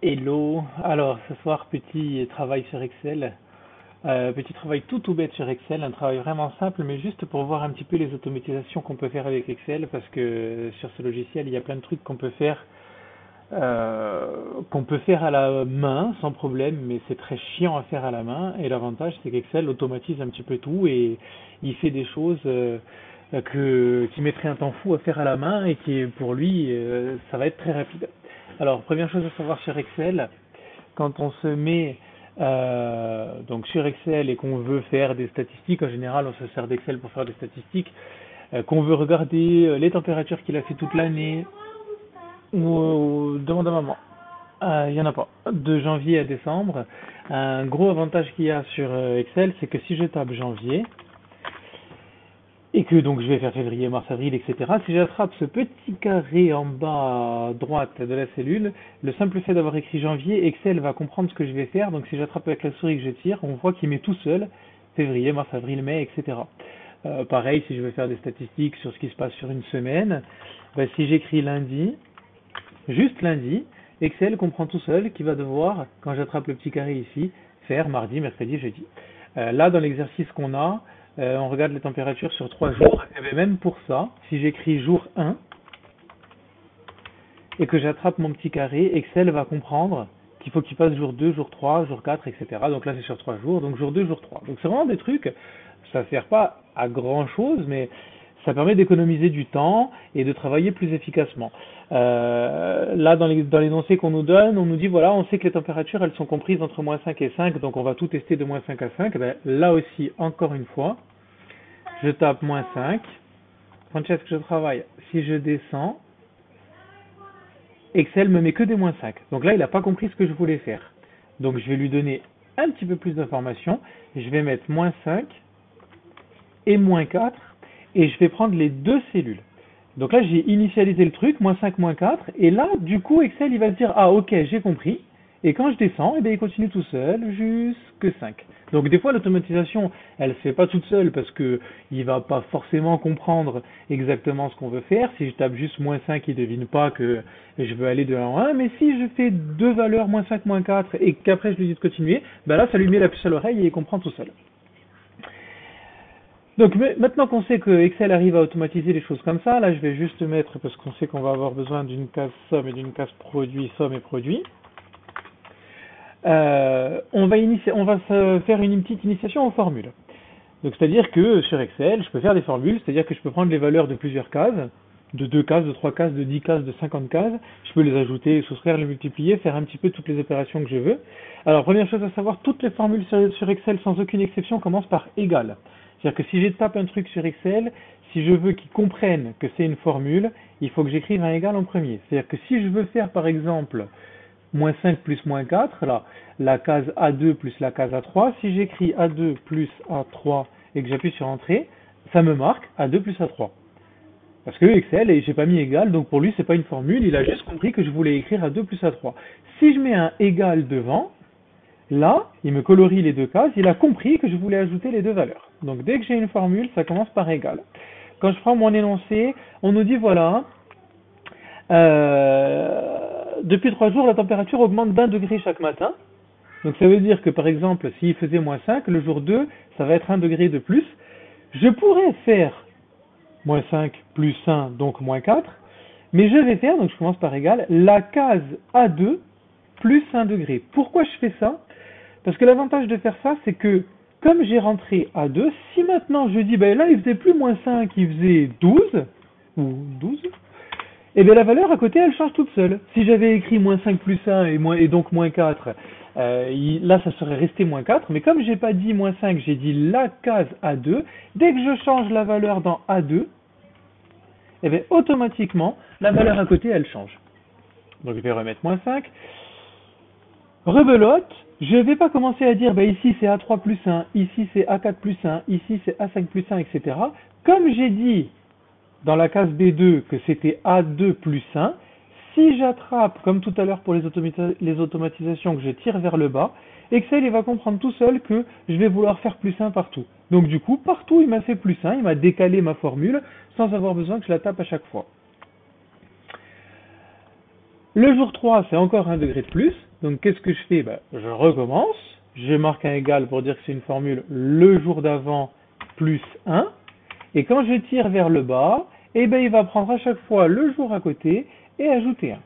Hello. Alors, ce soir, petit travail sur Excel. Petit travail tout bête sur Excel, un travail vraiment simple, mais juste pour voir un petit peu les automatisations qu'on peut faire avec Excel, parce que sur ce logiciel, il y a plein de trucs qu'on peut faire à la main sans problème, mais c'est très chiant à faire à la main. Et l'avantage, c'est qu'Excel automatise un petit peu tout et il fait des choses qui mettraient un temps fou à faire à la main et qui, pour lui, ça va être très rapide. Alors, première chose à savoir sur Excel, quand on se met donc sur Excel et qu'on veut faire des statistiques, en général on se sert d'Excel pour faire des statistiques, qu'on veut regarder les températures qu'il a fait toute l'année, ou demande à maman. Il n'y en a pas. De janvier à décembre, un gros avantage qu'il y a sur Excel, c'est que si je tape janvier, et que donc je vais faire février, mars, avril, etc. Si j'attrape ce petit carré en bas à droite de la cellule, le simple fait d'avoir écrit janvier, Excel va comprendre ce que je vais faire. Donc si j'attrape avec la souris que je tire, on voit qu'il met tout seul février, mars, avril, mai, etc. Pareil, si je veux faire des statistiques sur ce qui se passe sur une semaine, ben, si j'écris lundi, juste lundi, Excel comprend tout seul qu'il va devoir, quand j'attrape le petit carré ici, faire mardi, mercredi, jeudi. Là, dans l'exercice qu'on a, on regarde les températures sur 3 jours, et bien même pour ça, si j'écris jour 1 et que j'attrape mon petit carré, Excel va comprendre qu'il faut qu'il passe jour 2, jour 3, jour 4, etc. Donc là c'est sur 3 jours, donc jour 2, jour 3. Donc c'est vraiment des trucs, ça ne sert pas à grand chose, mais ça permet d'économiser du temps et de travailler plus efficacement. Là, dans l'énoncé qu'on nous donne, on nous dit voilà, on sait que les températures elles sont comprises entre moins 5 et 5, donc on va tout tester de moins 5 à 5. Et bien, là aussi, encore une fois, je tape moins 5. Francesca, je travaille. Si je descends, Excel me met que des moins 5. Donc là, il n'a pas compris ce que je voulais faire. Donc je vais lui donner un petit peu plus d'informations. Je vais mettre moins 5 et moins 4 et je vais prendre les deux cellules. Donc là, j'ai initialisé le truc, moins 5, moins 4, et là, du coup, Excel, il va se dire, ah ok, j'ai compris, et quand je descends, eh bien, il continue tout seul jusque 5. Donc des fois, l'automatisation, elle ne se fait pas toute seule parce que il va pas forcément comprendre exactement ce qu'on veut faire. Si je tape juste moins 5, il ne devine pas que je veux aller de 1 en 1, mais si je fais deux valeurs, moins 5, moins 4, et qu'après je lui dis de continuer, ben là, ça lui met la puce à l'oreille et il comprend tout seul. Donc maintenant qu'on sait que Excel arrive à automatiser les choses comme ça, là je vais juste mettre, parce qu'on sait qu'on va avoir besoin d'une case somme et d'une case produit, somme et produit, on va se faire une petite initiation aux formules. Donc c'est-à-dire que sur Excel, je peux faire des formules, c'est-à-dire que je peux prendre les valeurs de plusieurs cases, de 2 cases, de 3 cases, de 10 cases, de 50 cases, je peux les ajouter, soustraire, les multiplier, faire un petit peu toutes les opérations que je veux. Alors première chose à savoir, toutes les formules sur Excel sans aucune exception commencent par égal. C'est-à-dire que si je tape un truc sur Excel, si je veux qu'ils comprennent que c'est une formule, il faut que j'écrive un égal en premier. C'est-à-dire que si je veux faire par exemple moins 5 plus moins 4, là, la case A2 plus la case A3, si j'écris A2 plus A3 et que j'appuie sur Entrée, ça me marque A2 plus A3. Parce que Excel, et j'ai pas mis égal, donc pour lui c'est pas une formule, il a juste compris que je voulais écrire A2 plus A3. Si je mets un égal devant, là, il me colorie les deux cases, il a compris que je voulais ajouter les deux valeurs. Donc dès que j'ai une formule, ça commence par égal. Quand je prends mon énoncé, on nous dit voilà, depuis 3 jours, la température augmente d'1 degré chaque matin. Donc ça veut dire que par exemple, s'il faisait moins 5, le jour 2, ça va être 1 degré de plus. Je pourrais faire moins 5 plus 1, donc moins 4, mais je vais faire, donc je commence par égal, la case A2 plus 1 degré. Pourquoi je fais ça? Parce que l'avantage de faire ça, c'est que comme j'ai rentré A2, si maintenant je dis, ben là il faisait plus moins 5, il faisait 12, ou 12, et bien la valeur à côté elle change toute seule. Si j'avais écrit moins 5 plus 1 et donc moins 4, là ça serait resté moins 4, mais comme j'ai pas dit moins 5, j'ai dit la case A2, dès que je change la valeur dans A2, et bien automatiquement la valeur à côté elle change. Donc je vais remettre moins 5. Rebelote, je ne vais pas commencer à dire ben ici c'est A3 plus 1, ici c'est A4 plus 1, ici c'est A5 plus 1, etc. Comme j'ai dit dans la case B2 que c'était A2 plus 1, si j'attrape, comme tout à l'heure pour les automatisations, que je tire vers le bas, Excel il va comprendre tout seul que je vais vouloir faire plus 1 partout. Donc du coup, partout il m'a fait plus 1, il m'a décalé ma formule sans avoir besoin que je la tape à chaque fois. Le jour 3, c'est encore 1 degré de plus. Donc qu'est-ce que je fais? Ben, je recommence, je marque un égal pour dire que c'est une formule le jour d'avant plus 1, et quand je tire vers le bas, eh ben, il va prendre à chaque fois le jour à côté et ajouter 1.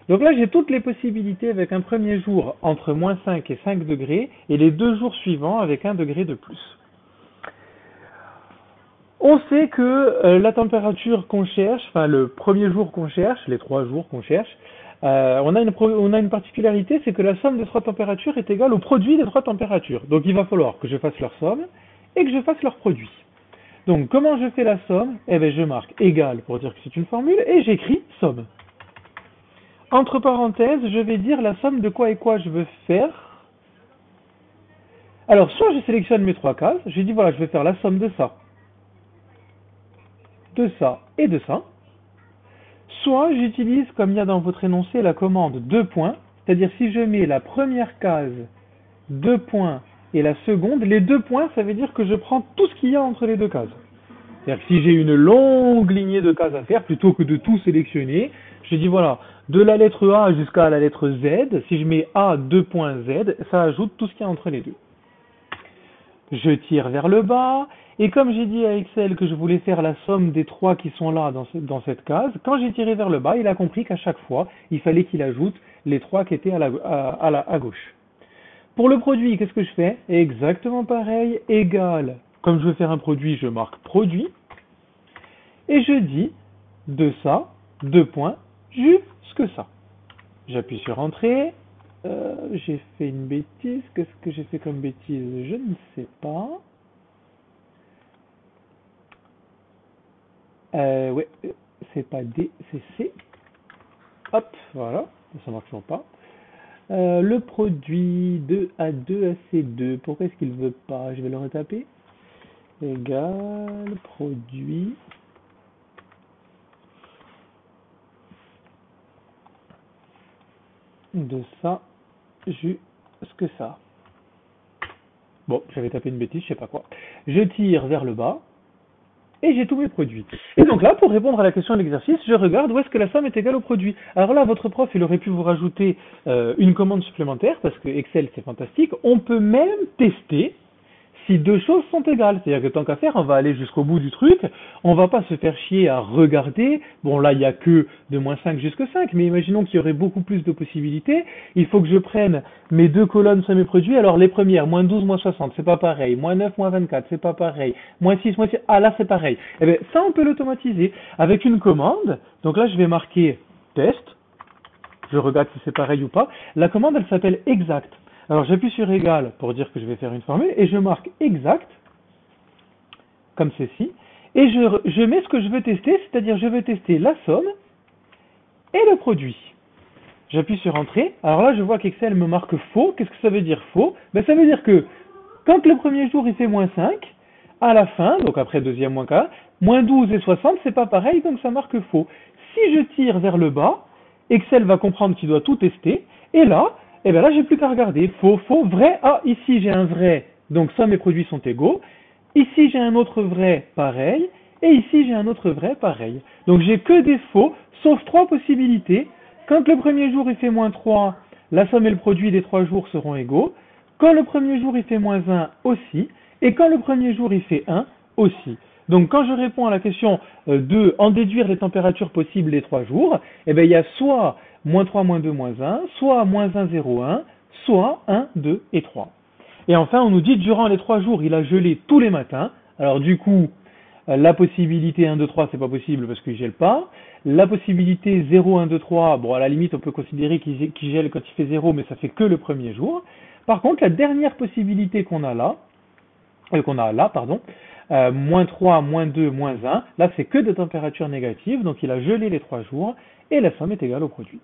Donc là, j'ai toutes les possibilités avec un premier jour entre moins 5 et 5 degrés, et les 2 jours suivants avec 1 degré de plus. On sait que la température qu'on cherche, enfin le premier jour qu'on cherche, les 3 jours qu'on cherche, on a une particularité, c'est que la somme des 3 températures est égale au produit des 3 températures. Donc il va falloir que je fasse leur somme et que je fasse leur produit. Donc comment je fais la somme? Eh bien je marque égal pour dire que c'est une formule et j'écris somme. Entre parenthèses, je vais dire la somme de quoi et quoi je veux faire. Alors soit je sélectionne mes 3 cases, je dis voilà, je vais faire la somme de ça et de ça. Soit j'utilise, comme il y a dans votre énoncé, la commande 2 points, c'est-à-dire si je mets la première case 2 points et la seconde, les 2 points, ça veut dire que je prends tout ce qu'il y a entre les 2 cases. C'est-à-dire que si j'ai une longue lignée de cases à faire, plutôt que de tout sélectionner, je dis voilà, de la lettre A jusqu'à la lettre Z, si je mets A 2 points Z, ça ajoute tout ce qu'il y a entre les deux. Je tire vers le bas, et comme j'ai dit à Excel que je voulais faire la somme des 3 qui sont là dans cette case, quand j'ai tiré vers le bas, il a compris qu'à chaque fois, il fallait qu'il ajoute les 3 qui étaient à gauche. Pour le produit, qu'est-ce que je fais? Exactement pareil, égal. Comme je veux faire un produit, je marque produit, et je dis de ça, 2 points, jusque ça. J'appuie sur Entrée. J'ai fait une bêtise. Qu'est-ce que j'ai fait comme bêtise? Je ne sais pas. Ouais, c'est pas D, c'est C. Hop, voilà, ça marche toujours pas. Le produit 2A2 à C2, pourquoi est-ce qu'il veut pas? Je vais le retaper. Égal, produit. De ça jusque ça. Bon, j'avais tapé une bêtise, je sais pas quoi. Je tire vers le bas et j'ai tous mes produits. Et donc là, pour répondre à la question de l'exercice, je regarde où est-ce que la somme est égale au produit. Alors là, votre prof, il aurait pu vous rajouter une commande supplémentaire parce que Excel, c'est fantastique. On peut même tester si 2 choses sont égales. C'est-à-dire que tant qu'à faire, on va aller jusqu'au bout du truc, on va pas se faire chier à regarder, bon là il n'y a que de moins 5 jusqu'à 5, mais imaginons qu'il y aurait beaucoup plus de possibilités, il faut que je prenne mes 2 colonnes sur mes produits, alors les premières, moins 12, moins 60, c'est pas pareil, moins 9, moins 24, c'est pas pareil, moins 6, moins 6, ah là c'est pareil. Eh bien ça on peut l'automatiser avec une commande, donc là je vais marquer test, je regarde si c'est pareil ou pas, la commande elle s'appelle exact. Alors j'appuie sur égal pour dire que je vais faire une formule et je marque exact, comme ceci, et je mets ce que je veux tester, c'est-à-dire je veux tester la somme et le produit. J'appuie sur entrée, alors là je vois qu'Excel me marque faux. Qu'est-ce que ça veut dire faux? Ben, ça veut dire que quand le premier jour il fait moins 5, à la fin, donc après deuxième moins 4, moins 12 et 60, c'est pas pareil, donc ça marque faux. Si je tire vers le bas, Excel va comprendre qu'il doit tout tester, et là, eh bien là, j'ai plus qu'à regarder. Faux, faux, vrai. Ah, ici, j'ai un vrai. Donc, ça, mes produits sont égaux. Ici, j'ai un autre vrai, pareil. Et ici, j'ai un autre vrai, pareil. Donc, j'ai que des faux, sauf 3 possibilités. Quand le premier jour, il fait moins 3, la somme et le produit des 3 jours seront égaux. Quand le premier jour, il fait moins 1, aussi. Et quand le premier jour, il fait 1, aussi. Donc, quand je réponds à la question de en déduire les températures possibles des 3 jours, eh bien, il y a soit moins 3, moins 2, moins 1, soit moins 1, 0, 1, soit 1, 2 et 3. Et enfin, on nous dit durant les 3 jours, il a gelé tous les matins. Alors du coup, la possibilité 1, 2, 3, c'est pas possible parce qu'il gèle pas. La possibilité 0, 1, 2, 3, bon, à la limite, on peut considérer qu'il gèle quand il fait 0, mais ça fait que le premier jour. Par contre, la dernière possibilité qu'on a là, moins 3, moins 2, moins 1, là c'est que des températures négatives, donc il a gelé les 3 jours, et la somme est égale au produit.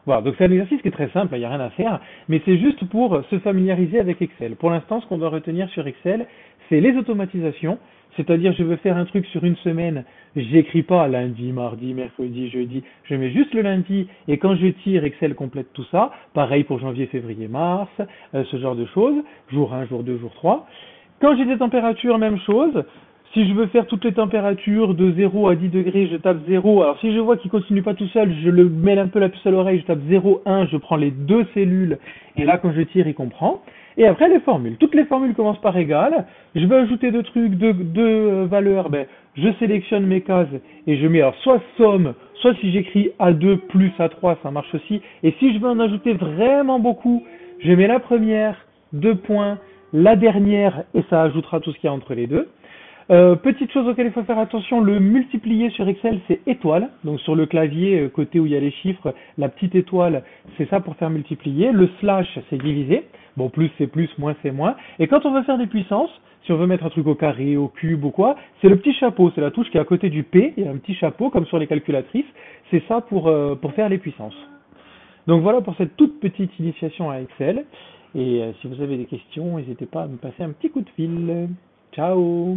Voilà, donc c'est un exercice qui est très simple, il n'y a rien à faire, mais c'est juste pour se familiariser avec Excel. Pour l'instant, ce qu'on doit retenir sur Excel, c'est les automatisations, c'est-à-dire je veux faire un truc sur une semaine, j'écris pas lundi, mardi, mercredi, jeudi, je mets juste le lundi, et quand je tire, Excel complète tout ça, pareil pour janvier, février, mars, ce genre de choses, jour 1, jour 2, jour 3. Quand j'ai des températures, même chose, Si je veux faire toutes les températures de 0 à 10 degrés, je tape 0. Alors si je vois qu'il continue pas tout seul, je le mets un peu la puce à l'oreille, je tape 0, 1, je prends les deux cellules, et là quand je tire, il comprend. Et après les formules. Toutes les formules commencent par égal. Je veux ajouter deux trucs, deux valeurs, ben, je sélectionne mes cases et je mets alors soit somme, soit si j'écris A2 plus A3, ça marche aussi. Et si je veux en ajouter vraiment beaucoup, je mets la première, deux points, la dernière, et ça ajoutera tout ce qu'il y a entre les deux. Petite chose auquel il faut faire attention, le multiplier sur Excel, c'est étoile. Donc sur le clavier, côté où il y a les chiffres, la petite étoile, c'est ça pour faire multiplier. Le slash, c'est diviser. Bon, plus c'est plus, moins c'est moins. Et quand on veut faire des puissances, si on veut mettre un truc au carré, au cube ou quoi, c'est le petit chapeau, c'est la touche qui est à côté du P, il y a un petit chapeau comme sur les calculatrices. C'est ça pour faire les puissances. Donc voilà pour cette toute petite initiation à Excel. Et si vous avez des questions, n'hésitez pas à me passer un petit coup de fil. Ciao!